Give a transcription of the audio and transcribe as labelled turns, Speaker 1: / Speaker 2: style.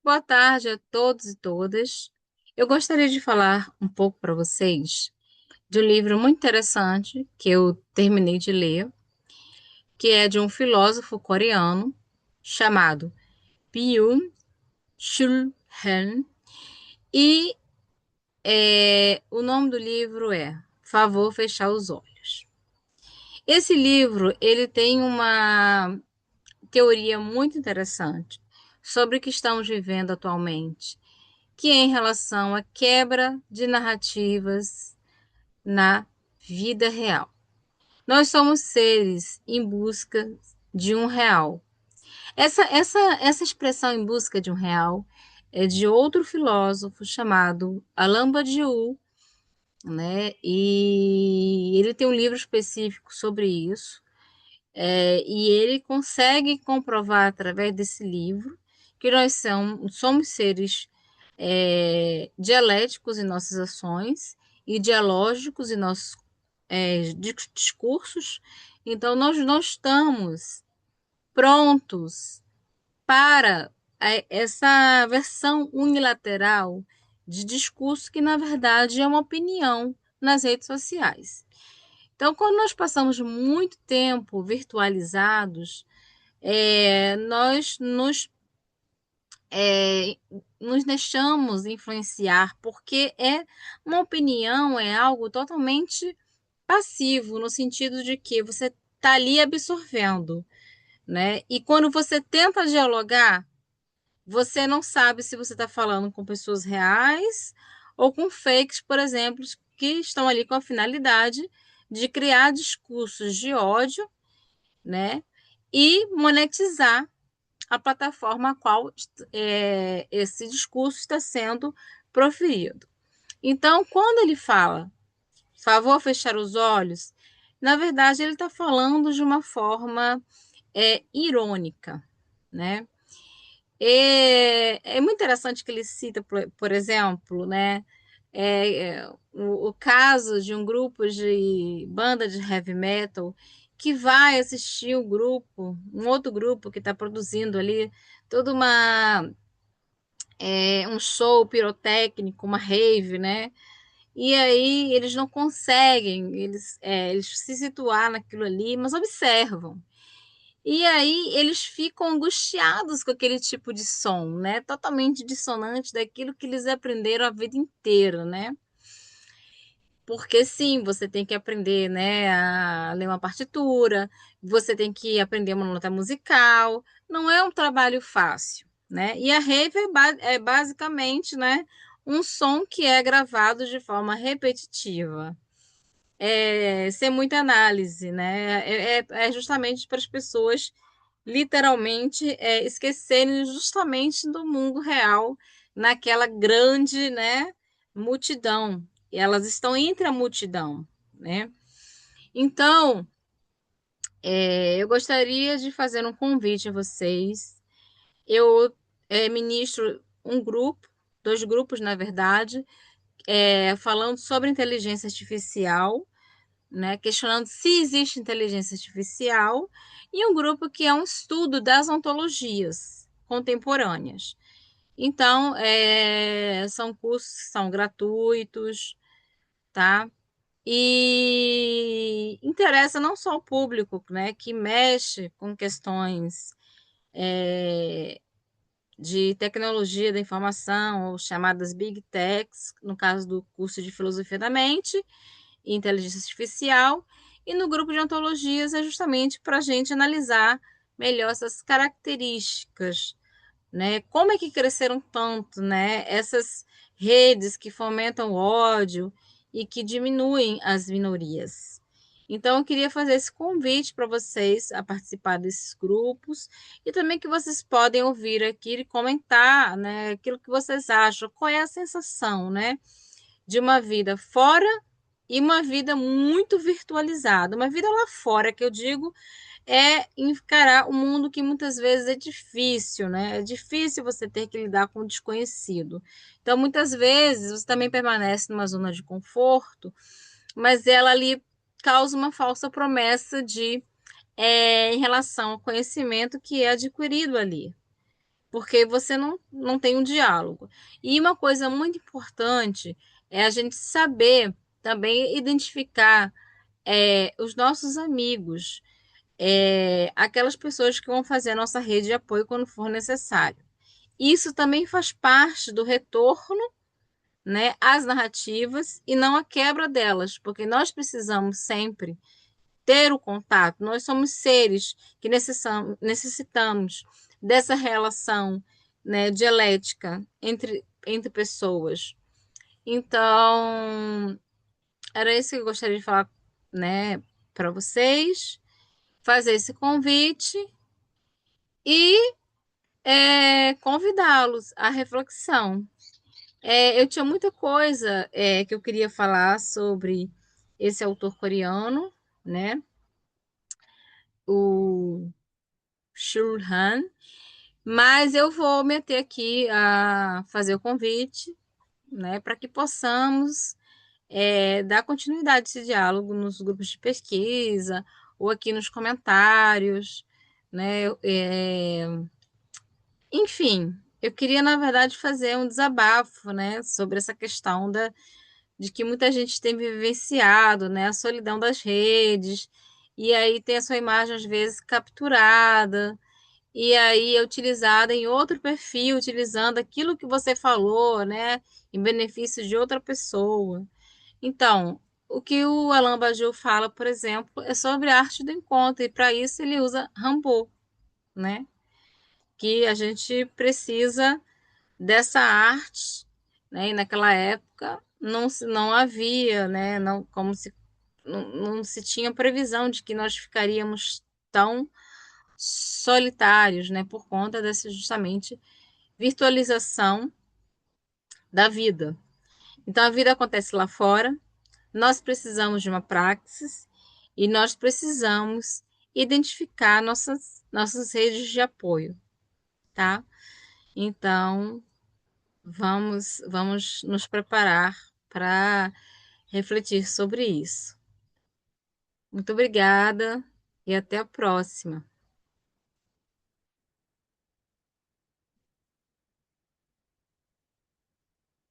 Speaker 1: boa tarde a todos e todas. Eu gostaria de falar um pouco para vocês de um livro muito interessante que eu terminei de ler, que é de um filósofo coreano chamado Byung-Chul Han. E o nome do livro é Favor Fechar os Olhos. Esse livro ele tem uma teoria muito interessante sobre o que estamos vivendo atualmente, que é em relação à quebra de narrativas na vida real. Nós somos seres em busca de um real. Essa expressão em busca de um real é de outro filósofo chamado Alain Badiou, né? E ele tem um livro específico sobre isso. E ele consegue comprovar através desse livro que nós somos seres dialéticos em nossas ações e dialógicos em nossos discursos. Então, nós não estamos prontos para essa versão unilateral de discurso que, na verdade, é uma opinião nas redes sociais. Então, quando nós passamos muito tempo virtualizados, nós é, nos deixamos influenciar, porque uma opinião é algo totalmente passivo, no sentido de que você está ali absorvendo, né? E quando você tenta dialogar, você não sabe se você está falando com pessoas reais ou com fakes, por exemplo, que estão ali com a finalidade de criar discursos de ódio, né? E monetizar a plataforma a qual esse discurso está sendo proferido. Então, quando ele fala, favor fechar os olhos, na verdade ele está falando de uma forma irônica, né? É muito interessante que ele cita, por exemplo, né, o caso de um grupo de banda de heavy metal que vai assistir um outro grupo que está produzindo ali toda um show pirotécnico, uma rave, né? E aí eles não conseguem, eles se situar naquilo ali, mas observam. E aí eles ficam angustiados com aquele tipo de som, né? Totalmente dissonante daquilo que eles aprenderam a vida inteira, né? Porque sim, você tem que aprender, né, a ler uma partitura, você tem que aprender uma nota musical, não é um trabalho fácil, né? E a rave é basicamente, né, um som que é gravado de forma repetitiva, sem muita análise, né? É justamente para as pessoas literalmente esquecerem justamente do mundo real naquela grande, né, multidão. E elas estão entre a multidão, né? Então, eu gostaria de fazer um convite a vocês. Eu ministro um grupo, dois grupos, na verdade, falando sobre inteligência artificial, né, questionando se existe inteligência artificial, e um grupo que é um estudo das ontologias contemporâneas. Então, são cursos que são gratuitos, tá? E interessa não só o público, né, que mexe com questões de tecnologia da informação, ou chamadas Big Techs, no caso do curso de Filosofia da Mente, e inteligência artificial, e no grupo de ontologias é justamente para a gente analisar melhor essas características, né? Como é que cresceram tanto, né? Essas redes que fomentam o ódio e que diminuem as minorias. Então, eu queria fazer esse convite para vocês a participar desses grupos e também que vocês podem ouvir aqui e comentar, né, aquilo que vocês acham, qual é a sensação, né, de uma vida fora e uma vida muito virtualizada, uma vida lá fora, que eu digo, encarar o mundo que muitas vezes é difícil, né? É difícil você ter que lidar com o desconhecido. Então, muitas vezes, você também permanece numa zona de conforto, mas ela ali causa uma falsa promessa em relação ao conhecimento que é adquirido ali. porque você não tem um diálogo. E uma coisa muito importante é a gente saber também identificar os nossos amigos, aquelas pessoas que vão fazer a nossa rede de apoio quando for necessário. Isso também faz parte do retorno, né, às narrativas e não a quebra delas, porque nós precisamos sempre ter o contato. Nós somos seres que necessitamos dessa relação, né, dialética entre pessoas. Então, era isso que eu gostaria de falar, né, para vocês, fazer esse convite e convidá-los à reflexão. Eu tinha muita coisa que eu queria falar sobre esse autor coreano, né? O Shulhan, mas eu vou meter aqui a fazer o convite, né, para que possamos dar continuidade a esse diálogo nos grupos de pesquisa ou aqui nos comentários, né? Enfim, eu queria, na verdade, fazer um desabafo, né, sobre essa questão de que muita gente tem vivenciado, né, a solidão das redes, e aí tem a sua imagem, às vezes, capturada, e aí é utilizada em outro perfil, utilizando aquilo que você falou, né, em benefício de outra pessoa. Então, o que o Alain Badiou fala, por exemplo, é sobre a arte do encontro, e para isso ele usa Rambo, né, que a gente precisa dessa arte, né, e naquela época não havia, né, não, como se, não se tinha previsão de que nós ficaríamos tão solitários, né, por conta dessa justamente virtualização da vida. Então a vida acontece lá fora, nós precisamos de uma praxis e nós precisamos identificar nossas redes de apoio, tá? Então vamos nos preparar para refletir sobre isso. Muito obrigada e até a próxima.